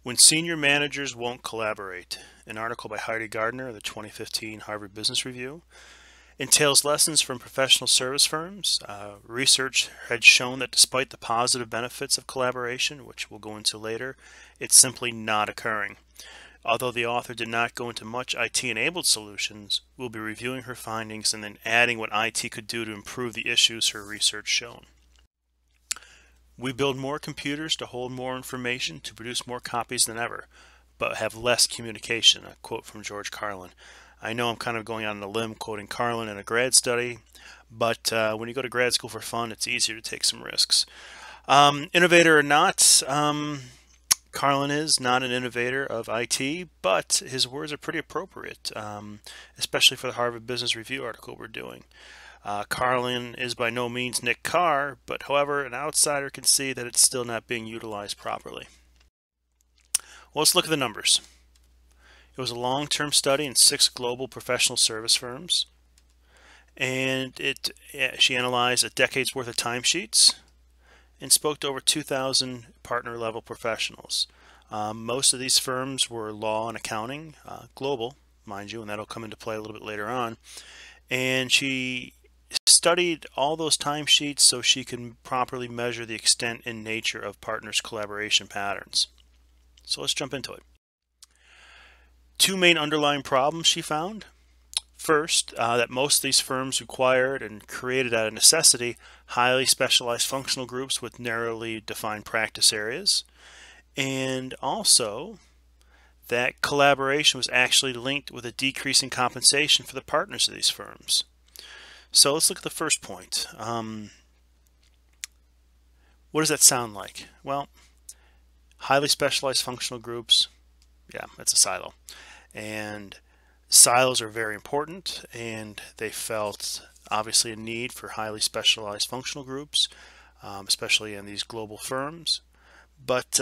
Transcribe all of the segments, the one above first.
When Senior Managers Won't Collaborate, an article by Heidi Gardner of the 2015 Harvard Business Review, entails lessons from professional service firms. Research had shown that despite the positive benefits of collaboration, which we'll go into later, it's simply not occurring. Although the author did not go into much IT-enabled solutions, we'll be reviewing her findings and then adding what IT could do to improve the issues her research shown. We build more computers to hold more information to produce more copies than ever, but have less communication, a quote from George Carlin. I know I'm kind of going out on a limb quoting Carlin in a grad study, but when you go to grad school for fun, it's easier to take some risks. Innovator or not, Carlin is not an innovator of IT, but his words are pretty appropriate, especially for the Harvard Business Review article we're doing. Carlin is by no means Nick Carr, but however, an outsider can see that it's still not being utilized properly. Well, let's look at the numbers. It was a long-term study in 6 global professional service firms, and she analyzed a decade's worth of timesheets and spoke to over 2,000 partner-level professionals. Most of these firms were law and accounting, global, mind you, and that'll come into play a little bit later on. And she studied all those timesheets so she can properly measure the extent and nature of partners' collaboration patterns. So let's jump into it. 2 main underlying problems she found. First, that most of these firms required and created out of necessity highly specialized functional groups with narrowly defined practice areas, and also that collaboration was actually linked with a decrease in compensation for the partners of these firms. So let's look at the first point. What does that sound like? Well, highly specialized functional groups, yeah, that's a silo. And silos are very important, and they felt obviously a need for highly specialized functional groups, especially in these global firms. But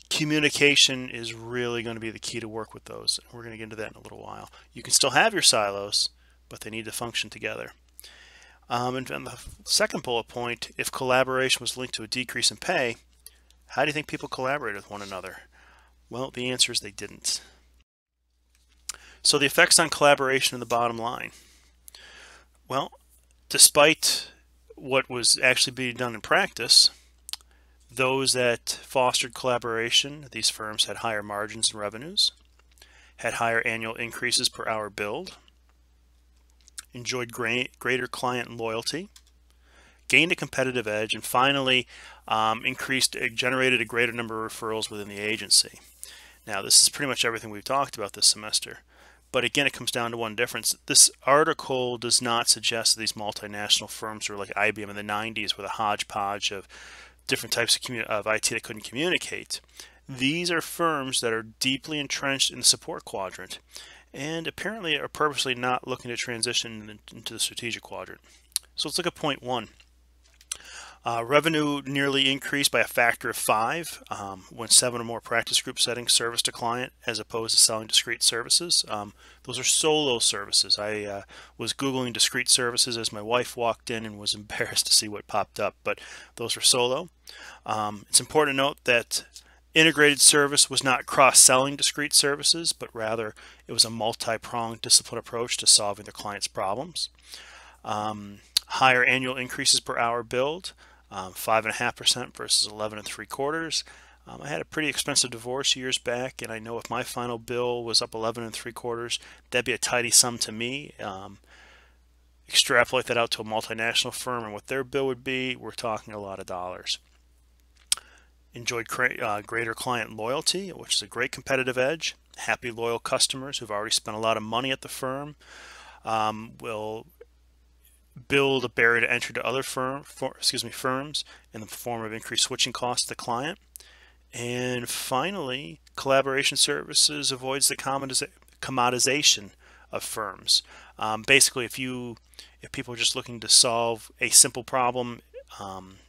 communication is really going to be the key to work with those. We're going to get into that in a little while. You can still have your silos, but they need to function together. And the second bullet point, if collaboration was linked to a decrease in pay, how do you think people collaborated with one another? Well, the answer is they didn't. So the effects on collaboration in the bottom line. Well, despite what was actually being done in practice, those that fostered collaboration, these firms had higher margins and revenues, had higher annual increases per hour billed, enjoyed greater client loyalty, gained a competitive edge, and finally generated a greater number of referrals within the agency. Now, this is pretty much everything we've talked about this semester. But again, it comes down to one difference. This article does not suggest that these multinational firms were like IBM in the 90s with a hodgepodge of different types of IT that couldn't communicate. These are firms that are deeply entrenched in the support quadrant and apparently are purposely not looking to transition into the strategic quadrant. So let's look at point 1. Revenue nearly increased by a factor of 5 when 7 or more practice group settings service to client as opposed to selling discrete services. Those are solo services. I was Googling discrete services as my wife walked in and was embarrassed to see what popped up, but those were solo. It's important to note that integrated service was not cross-selling discrete services, but rather it was a multi-pronged discipline approach to solving their clients' problems. Higher annual increases per hour billed, 5.5% versus 11.75%. I had a pretty expensive divorce years back, and I know if my final bill was up 11.75%, that'd be a tidy sum to me. Extrapolate that out to a multinational firm and what their bill would be, we're talking a lot of dollars. Enjoyed greater client loyalty, which is a great competitive edge. Happy, loyal customers who've already spent a lot of money at the firm will build a barrier to entry to other firms in the form of increased switching costs to the client. And finally, collaboration services avoids the commodization of firms. Basically, if people are just looking to solve a simple problem,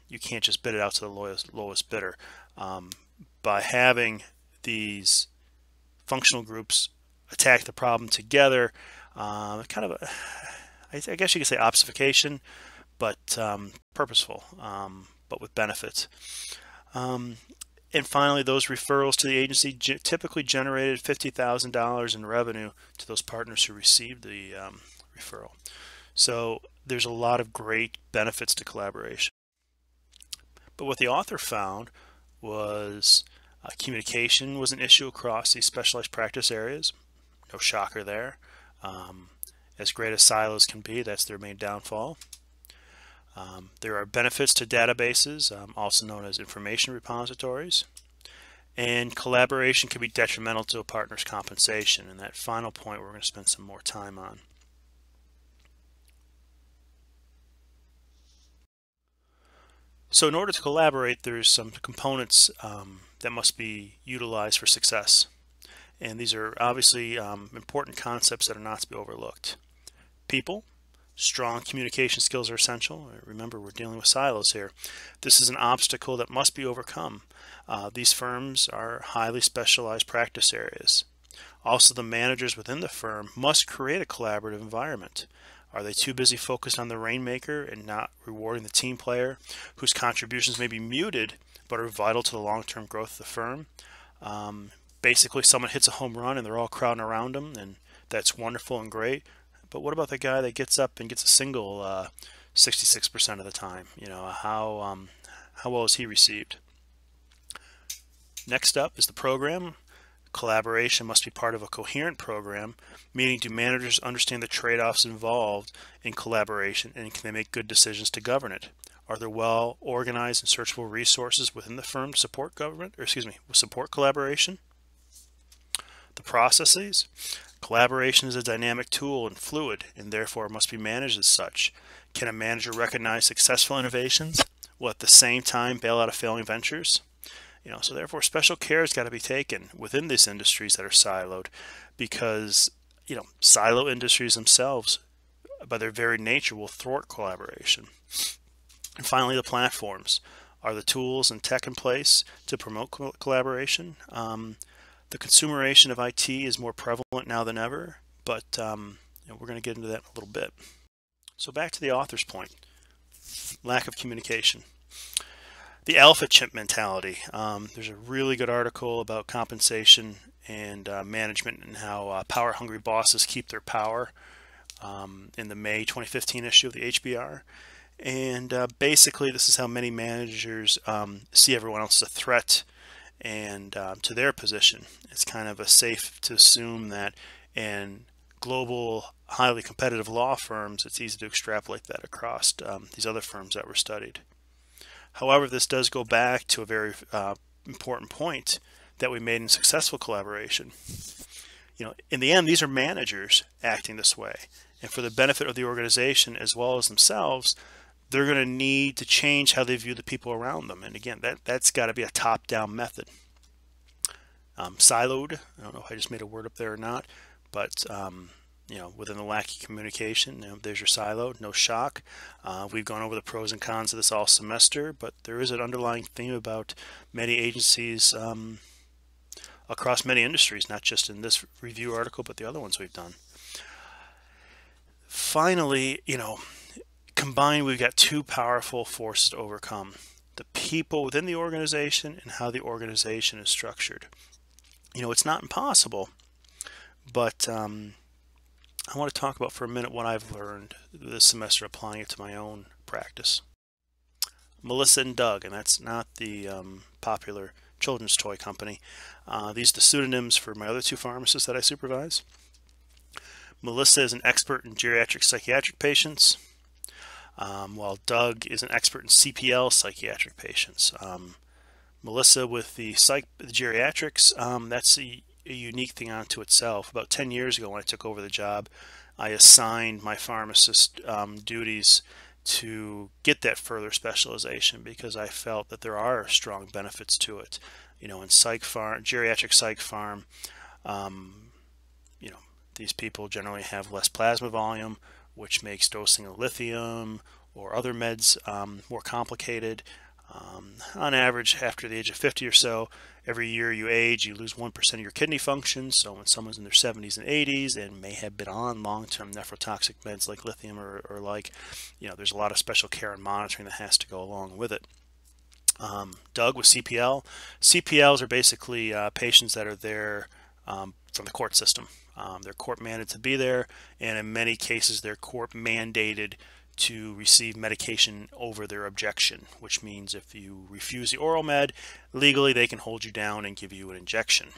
you can't just bid it out to the lowest bidder. By having these functional groups attack the problem together, kind of I guess you could say obfuscation, but purposeful, but with benefits. And finally, those referrals to the agency typically generated $50,000 in revenue to those partners who received the referral. So there's a lot of great benefits to collaboration. But what the author found was communication was an issue across these specialized practice areas. No shocker there. As great as silos can be, that's their main downfall. There are benefits to databases, also known as information repositories, and collaboration can be detrimental to a partner's compensation, and that final point we're going to spend some more time on. So in order to collaborate, there's some components that must be utilized for success, and these are obviously important concepts that are not to be overlooked. People. Strong communication skills are essential. Remember, we're dealing with silos here. This is an obstacle that must be overcome. These firms are highly specialized practice areas. Also, the managers within the firm must create a collaborative environment. Are they too busy focused on the rainmaker and not rewarding the team player whose contributions may be muted but are vital to the long-term growth of the firm? Basically, someone hits a home run and they're all crowding around them, and that's wonderful and great. But what about the guy that gets up and gets a single 66% of the time? You know, how well is he received? Next up is the program. Collaboration must be part of a coherent program, meaning do managers understand the trade-offs involved in collaboration, and can they make good decisions to govern it? Are there well organized and searchable resources within the firm to support support collaboration? The processes. Collaboration is a dynamic tool and fluid, and therefore must be managed as such. Can a manager recognize successful innovations while at the same time bail out of failing ventures? So therefore special care has got to be taken within these industries that are siloed, because silo industries themselves by their very nature will thwart collaboration. And finally, the platforms. Are the tools and tech in place to promote collaboration? The consumeration of IT is more prevalent now than ever, but we're going to get into that in a little bit. So back to the author's point, lack of communication. The alpha chimp mentality. There's a really good article about compensation and management and how power-hungry bosses keep their power in the May 2015 issue of the HBR. And basically this is how many managers see everyone else as a threat and to their position. It's kind of safe to assume that in global, highly competitive law firms, it's easy to extrapolate that across these other firms that were studied. However, this does go back to a very important point that we made in successful collaboration. In the end, these are managers acting this way, and for the benefit of the organization as well as themselves, they're going to need to change how they view the people around them. And again, that's got to be a top-down method. Siloed, I don't know if I just made a word up there or not, but within the lack of communication, there's your silo, no shock. We've gone over the pros and cons of this all semester, but there is an underlying theme about many agencies across many industries, not just in this review article, but the other ones we've done. Finally, combined, we've got two powerful forces to overcome: the people within the organization and how the organization is structured. It's not impossible, but I want to talk about for a minute what I've learned this semester applying it to my own practice. Melissa and Doug, and that's not the popular children's toy company. These are the pseudonyms for my other two pharmacists that I supervise. Melissa is an expert in geriatric psychiatric patients, while Doug is an expert in CPL psychiatric patients. Melissa with the geriatrics, that's a unique thing unto itself. About 10 years ago when I took over the job, I assigned my pharmacist duties to get that further specialization because I felt that there are strong benefits to it. In geriatric psych pharm, these people generally have less plasma volume, which makes dosing of lithium or other meds more complicated. On average, after the age of 50 or so, every year you age, you lose 1% of your kidney function. So when someone's in their 70s and 80s and may have been on long-term nephrotoxic meds like lithium or there's a lot of special care and monitoring that has to go along with it. Doug with CPL. CPLs are basically patients that are there from the court system. They're court mandated to be there, and in many cases they're court mandated to receive medication over their objection, which means if you refuse the oral med, legally they can hold you down and give you an injection.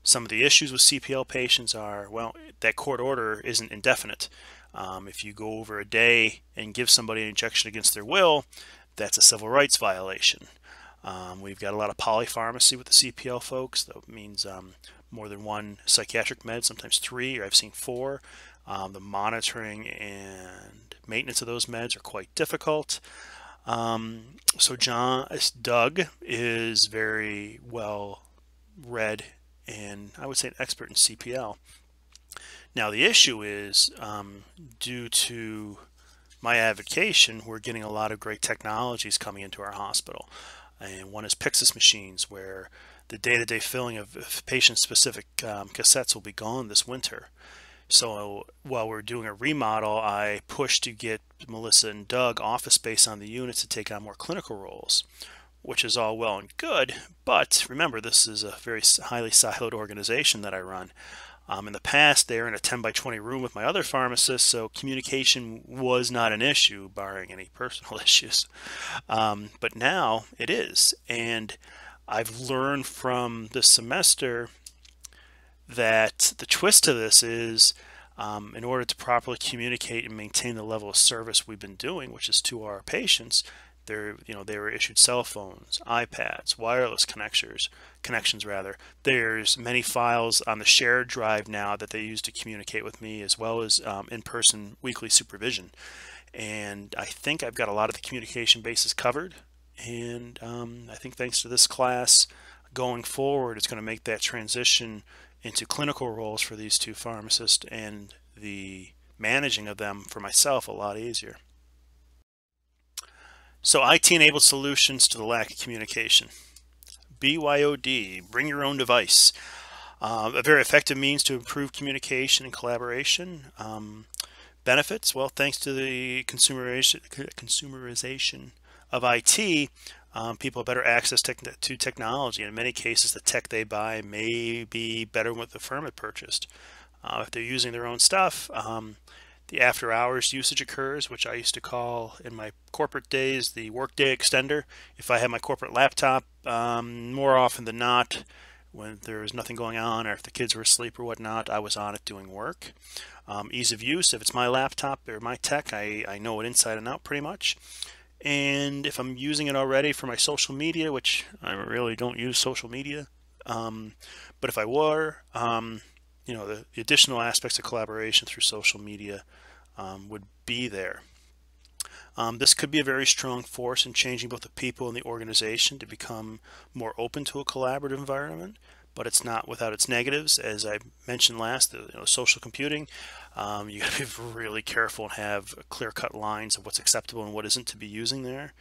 Some of the issues with CPL patients are, well, that court order isn't indefinite. If you go over a day and give somebody an injection against their will, that's a civil rights violation. We've got a lot of polypharmacy with the CPL folks. That means more than one psychiatric med, sometimes 3, or I've seen 4. The monitoring and maintenance of those meds are quite difficult. So Doug is very well read and I would say an expert in CPL. Now the issue is due to my avocation, we're getting a lot of great technologies coming into our hospital. And one is Pyxis machines, where the day-to-day filling of patient-specific cassettes will be gone this winter. So while we're doing a remodel, I pushed to get Melissa and Doug office space on the units to take on more clinical roles, which is all well and good. But remember, this is a very highly siloed organization that I run. In the past, they were in a 10 by 20 room with my other pharmacists, so communication was not an issue, barring any personal issues. But now it is. And I've learned from this semester that the twist to this is in order to properly communicate and maintain the level of service we've been doing, which is to our patients, they were issued cell phones, iPads, wireless connections. There's many files on the shared drive now that they use to communicate with me, as well as in-person weekly supervision. And I think I've got a lot of the communication bases covered. And I think thanks to this class, going forward, it's going to make that transition into clinical roles for these 2 pharmacists and the managing of them for myself a lot easier. So IT-enabled solutions to the lack of communication. BYOD, bring your own device. A very effective means to improve communication and collaboration. Benefits, well, thanks to the consumerization of IT, people have better access to technology. In many cases, the tech they buy may be better than what the firm had purchased. If they're using their own stuff, the after hours usage occurs, which I used to call in my corporate days the workday extender. If I had my corporate laptop, more often than not, when there was nothing going on or if the kids were asleep or whatnot, I was on it doing work. Ease of use, if it's my laptop or my tech, I know it inside and out pretty much. And if I'm using it already for my social media, which I really don't use social media, but if I were, the additional aspects of collaboration through social media would be there. This could be a very strong force in changing both the people and the organization to become more open to a collaborative environment, but it's not without its negatives. As I mentioned last, social computing, you got to be really careful and have clear-cut lines of what's acceptable and what isn't to be using there.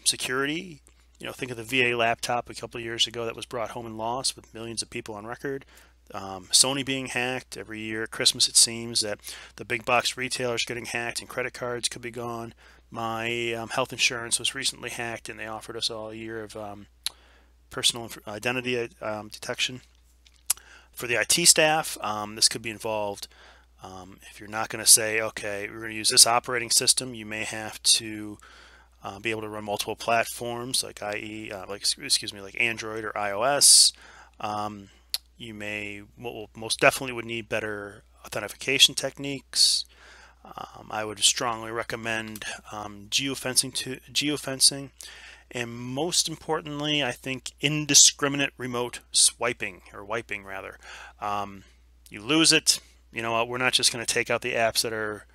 Security, think of the VA laptop a couple of years ago that was brought home and lost with millions of people on record. Sony being hacked every year at Christmas. It seems that the big box retailers getting hacked and credit cards could be gone. My health insurance was recently hacked and they offered us all a year of personal identity detection. For the IT staff, this could be involved. If you're not going to say, okay, we're going to use this operating system, you may have to be able to run multiple platforms like like Android or iOS. You most definitely would need better authentication techniques. I would strongly recommend geofencing, and most importantly, I think indiscriminate remote swiping or wiping rather. You lose it, we're not just going to take out the apps that are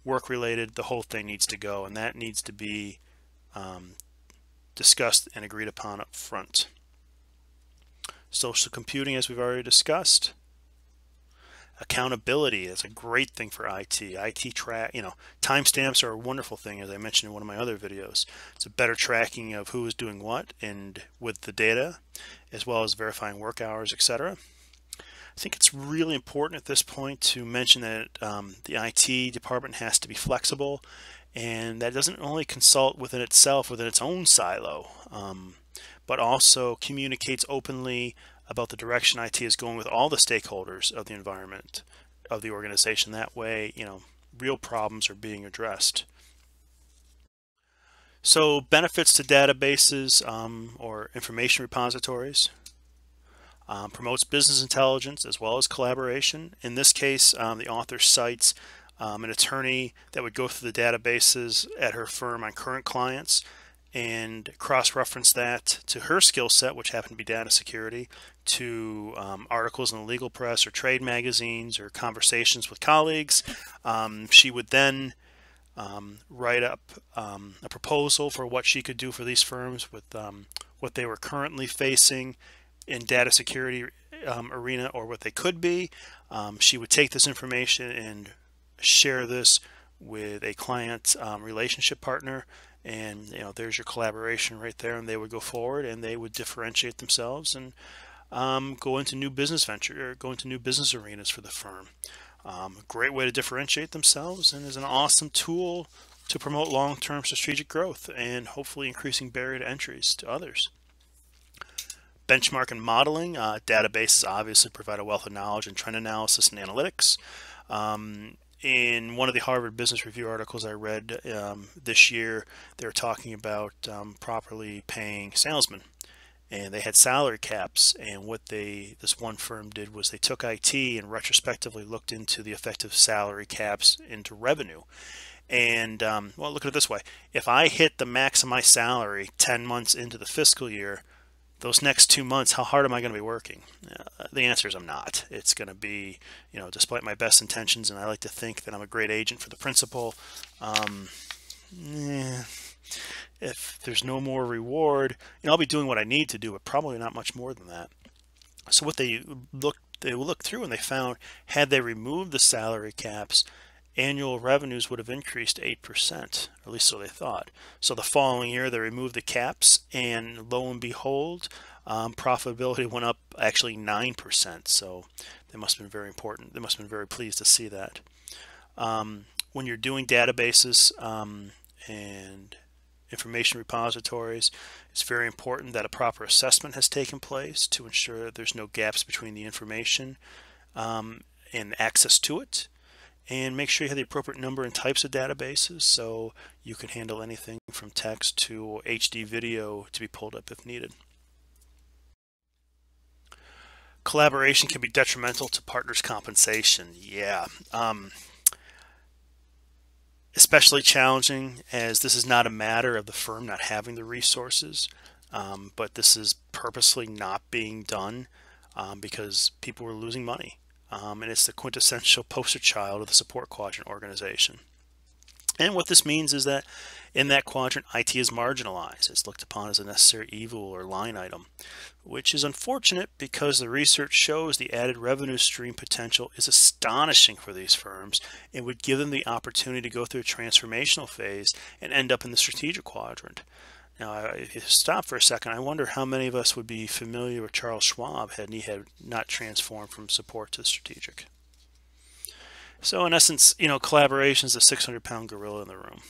work related. The whole thing needs to go, and that needs to be discussed and agreed upon up front. Social computing, as we've already discussed. Accountability is a great thing for IT. Timestamps are a wonderful thing, as I mentioned in one of my other videos. It's a better tracking of who is doing what and with the data, as well as verifying work hours, etc. I think it's really important at this point to mention that the IT department has to be flexible, and that doesn't only consult within itself, within its own silo, but also communicates openly about the direction IT is going with all the stakeholders of the environment of the organization. That way, real problems are being addressed. So benefits to databases or information repositories. Promotes business intelligence as well as collaboration. In this case, the author cites an attorney that would go through the databases at her firm on current clients and cross-reference that to her skill set, which happened to be data security, to articles in the legal press or trade magazines or conversations with colleagues. She would then write up a proposal for what she could do for these firms with what they were currently facing in data security arena, or what they could be. She would take this information and share this with a client relationship partner, and there's your collaboration right there, and they would go forward and they would differentiate themselves and go into new business venture, or go into new business arenas for the firm. A great way to differentiate themselves, and is an awesome tool to promote long-term strategic growth and hopefully increasing barrier to entries to others. Benchmark and modeling. Databases obviously provide a wealth of knowledge and trend analysis and analytics. In one of the Harvard Business Review articles I read this year, they were talking about properly paying salesmen, and they had salary caps. And what this one firm did was they took IT and retrospectively looked into the effect of salary caps into revenue. And well, look at it this way: if I hit the max of my salary 10 months into the fiscal year, those next 2 months, how hard am I going to be working? The answer is I'm not. It's going to be, despite my best intentions, and I like to think that I'm a great agent for the principal, if there's no more reward, I'll be doing what I need to do, but probably not much more than that. So what they looked through, and they found, had they removed the salary caps, annual revenues would have increased 8%, or at least so they thought. So the following year they removed the caps, and lo and behold, profitability went up actually 9%. So they must have been very important. They must have been very pleased to see that. When you're doing databases and information repositories, it's very important that a proper assessment has taken place to ensure that there's no gaps between the information and access to it. And make sure you have the appropriate number and types of databases, so you can handle anything from text to HD video to be pulled up if needed. Collaboration can be detrimental to partners' compensation. Yeah. Especially challenging, as this is not a matter of the firm not having the resources, but this is purposely not being done because people were losing money. And it's the quintessential poster child of the support quadrant organization. And what this means is that in that quadrant, IT is marginalized. It's looked upon as a necessary evil or line item, which is unfortunate because the research shows the added revenue stream potential is astonishing for these firms and would give them the opportunity to go through a transformational phase and end up in the strategic quadrant. Now, if you stop for a second, I wonder how many of us would be familiar with Charles Schwab had he had not transformed from support to strategic. So in essence, collaboration is a 600-pound gorilla in the room.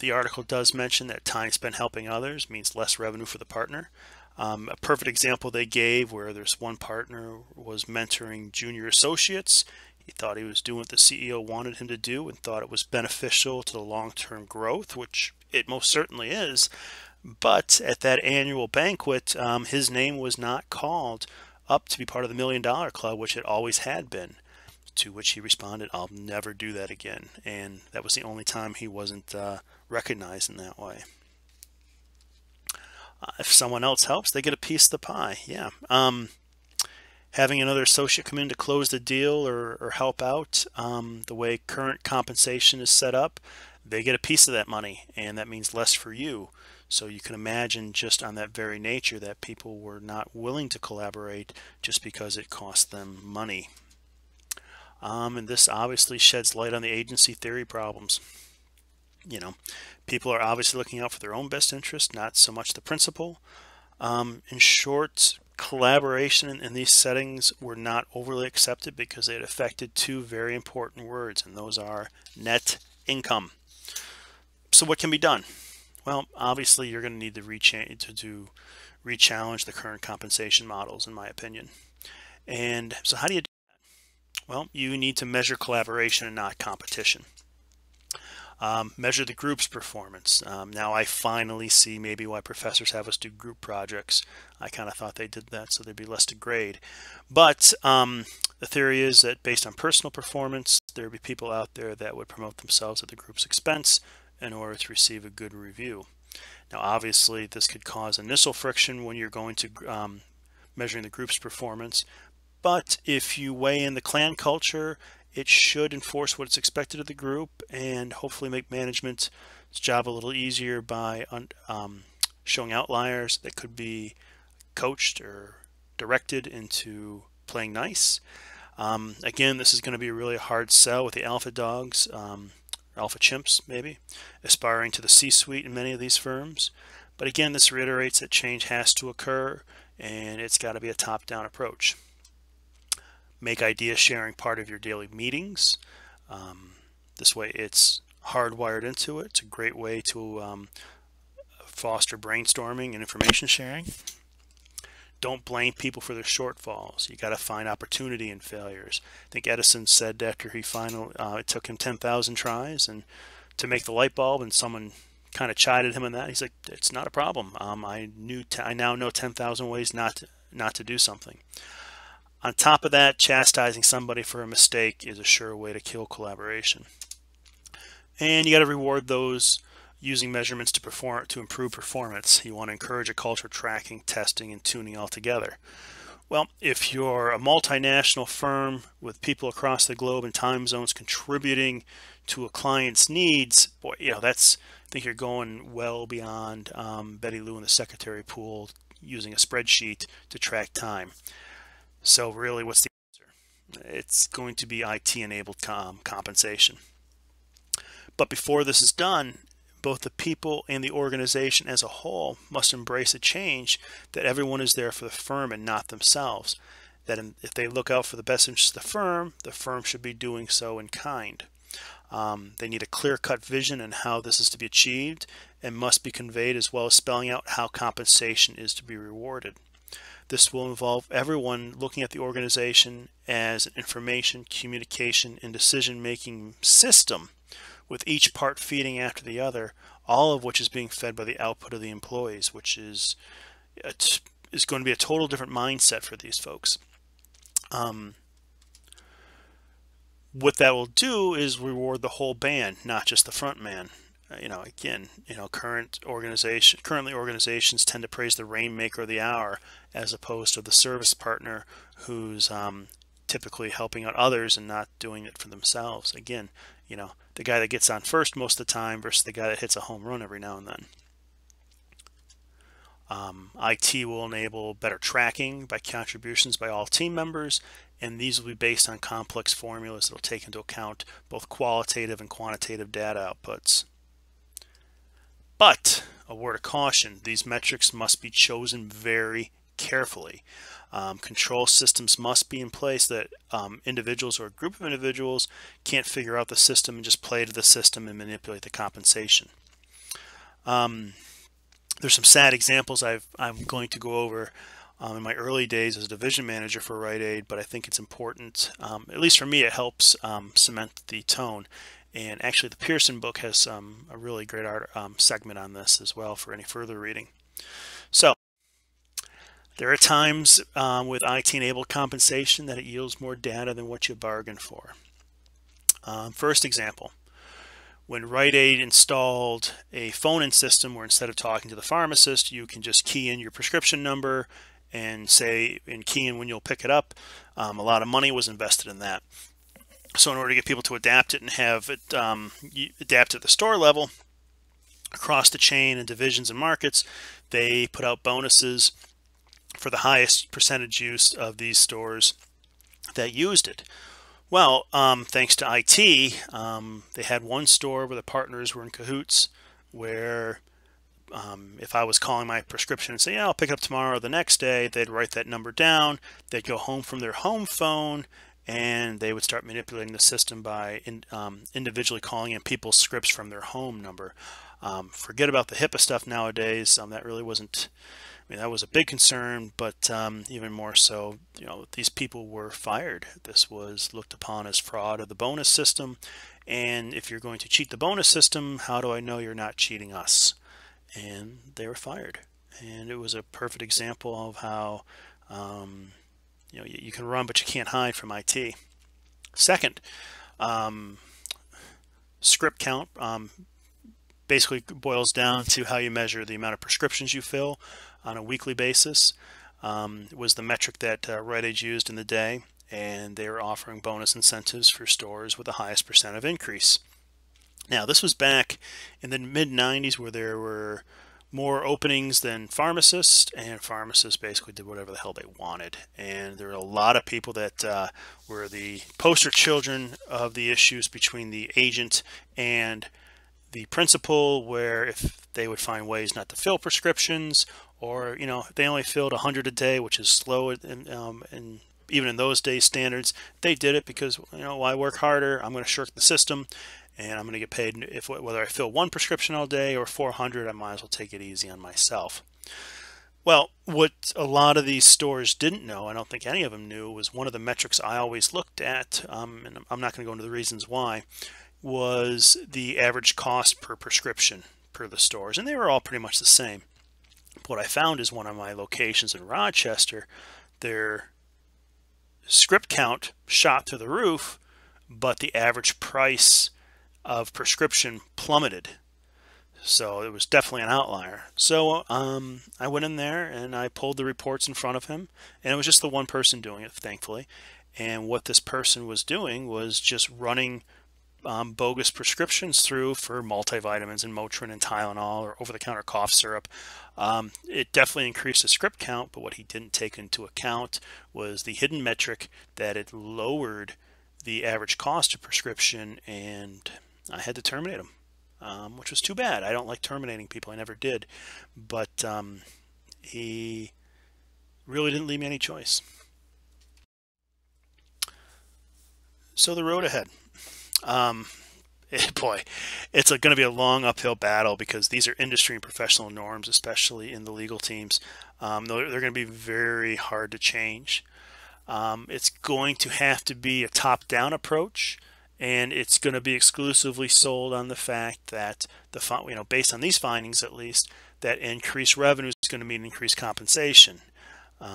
The article does mention that time spent helping others means less revenue for the partner. A perfect example they gave, where there's one partner was mentoring junior associates. He thought he was doing what the CEO wanted him to do and thought it was beneficial to the long-term growth, which it most certainly is. But at that annual banquet, his name was not called up to be part of the $1 Million Club, which it always had been. To which he responded, "I'll never do that again." And that was the only time he wasn't recognized in that way. If someone else helps, they get a piece of the pie. Yeah. Having another associate come in to close the deal or help out, the way current compensation is set up, they get a piece of that money, and that means less for you. So you can imagine, just on that very nature, that people were not willing to collaborate just because it cost them money. And this obviously sheds light on the agency theory problems. People are obviously looking out for their own best interest, not so much the principal. In short, Collaboration in these settings were not overly accepted because it affected two very important words, and those are net income. So what can be done? Well, obviously you're going to need to re-challenge the current compensation models, in my opinion. And so how do you do that? Well, you need to measure collaboration and not competition. Measure the group's performance. Now I finally see maybe why professors have us do group projects. I kind of thought they did that so there'd be less to grade. But the theory is that based on personal performance, there'd be people out there that would promote themselves at the group's expense in order to receive a good review. Now obviously this could cause initial friction when you're going to measuring the group's performance, but if you weigh in the clan culture, it should enforce what's expected of the group and hopefully make management's job a little easier by showing outliers that could be coached or directed into playing nice. Again, this is going to be a really hard sell with the alpha dogs, alpha chimps maybe, aspiring to the C-suite in many of these firms. But again, this reiterates that change has to occur and it's got to be a top-down approach. Make idea sharing part of your daily meetings. This way it's hardwired into it. It's a great way to foster brainstorming and information sharing. Don't blame people for their shortfalls. You got to find opportunity in failures. I think Edison said after he finally, it took him 10,000 tries and to make the light bulb, and someone kind of chided him on that. He's like, it's not a problem. I now know 10,000 ways not to do something. On top of that, chastising somebody for a mistake is a sure way to kill collaboration. And you got to reward those using measurements to improve performance. You want to encourage a culture of tracking, testing, and tuning altogether. Well, if you're a multinational firm with people across the globe and time zones contributing to a client's needs, boy, I think you're going well beyond Betty Lou in the secretary pool using a spreadsheet to track time. So really, what's the answer? It's going to be IT-enabled compensation. But before this is done, both the people and the organization as a whole must embrace a change that everyone is there for the firm and not themselves. That if they look out for the best interests of the firm should be doing so in kind. They need a clear-cut vision on how this is to be achieved and must be conveyed, as well as spelling out how compensation is to be rewarded. This will involve everyone looking at the organization as an information, communication, and decision-making system, with each part feeding after the other, all of which is being fed by the output of the employees, which is going to be a total different mindset for these folks. What that will do is reward the whole band, not just the front man. Currently organizations tend to praise the rainmaker of the hour as opposed to the service partner who's typically helping out others and not doing it for themselves. Again, the guy that gets on first most of the time versus the guy that hits a home run every now and then. IT will enable better tracking by contributions by all team members, and these will be based on complex formulas that will take into account both qualitative and quantitative data outputs. But a word of caution, these metrics must be chosen very carefully. Control systems must be in place that individuals or a group of individuals can't figure out the system and just play to the system and manipulate the compensation. There's some sad examples I'm going to go over in my early days as a division manager for Rite Aid, but I think it's important, at least for me, it helps cement the tone. And actually the Pearson book has a really great segment on this as well for any further reading. So there are times with IT-enabled compensation that it yields more data than what you bargained for. First example, when Rite Aid installed a phone-in system where instead of talking to the pharmacist, you can just key in your prescription number and key in when you'll pick it up, a lot of money was invested in that. So in order to get people to adapt it and have it adapt at the store level across the chain and divisions and markets, they put out bonuses for the highest percentage use of these stores that used it. Well, thanks to IT, they had one store where the partners were in cahoots, where if I was calling my prescription and say, yeah, I'll pick it up tomorrow or the next day, they'd write that number down. They'd go home from their home phone, and they would start manipulating the system by individually calling in people's scripts from their home number. Forget about the HIPAA stuff nowadays. That really wasn't, I mean, that was a big concern, but even more so, these people were fired. This was looked upon as fraud of the bonus system. And if you're going to cheat the bonus system, how do I know you're not cheating us? And they were fired. And it was a perfect example of how you can run but you can't hide from IT. Second, script count basically boils down to how you measure the amount of prescriptions you fill on a weekly basis. It was the metric that Rite Aid used in the day, and they were offering bonus incentives for stores with the highest percent of increase. Now, this was back in the mid-90s where there were more openings than pharmacists, and pharmacists basically did whatever the hell they wanted. And there were a lot of people that were the poster children of the issues between the agent and the principal, where if they would find ways not to fill prescriptions, or if they only filled 100 a day, which is slow and even in those days standards, they did it because why work harder? I'm going to shirk the system, and I'm going to get paid whether I fill one prescription all day or 400. I might as well take it easy on myself. Well, what a lot of these stores didn't know, I don't think any of them knew, was one of the metrics I always looked at, and I'm not going to go into the reasons why, was the average cost per prescription per the stores, and they were all pretty much the same. What I found is one of my locations in Rochester, their script count shot through the roof, but the average price of prescription plummeted. So it was definitely an outlier. So I went in there and I pulled the reports in front of him, and it was just the one person doing it, thankfully. And what this person was doing was just running bogus prescriptions through for multivitamins and Motrin and Tylenol or over-the-counter cough syrup. It definitely increased the script count, but what he didn't take into account was the hidden metric that it lowered the average cost of prescription, and I had to terminate him, which was too bad. I don't like terminating people. I never did, but he really didn't leave me any choice. So the road ahead. Boy, it's going to be a long uphill battle because these are industry and professional norms, especially in the legal teams. They're going to be very hard to change. It's going to have to be a top-down approach, and it's going to be exclusively sold on the fact that based on these findings at least, that increased revenue is going to mean increased compensation. You're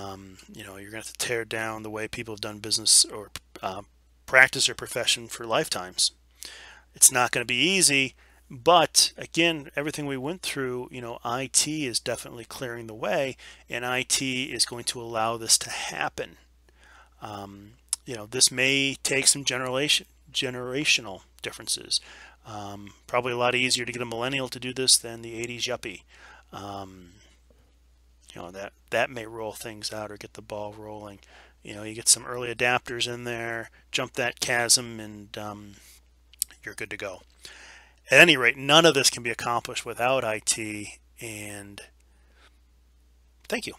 going to have to tear down the way people have done business or practice their profession for lifetimes. It's not going to be easy, but again, everything we went through, IT is definitely clearing the way, and IT is going to allow this to happen. This may take some generational differences. Probably a lot easier to get a millennial to do this than the 80s yuppie. That may roll things out or get the ball rolling. You get some early adapters in there, jump that chasm, and you're good to go. At any rate, none of this can be accomplished without IT, and thank you.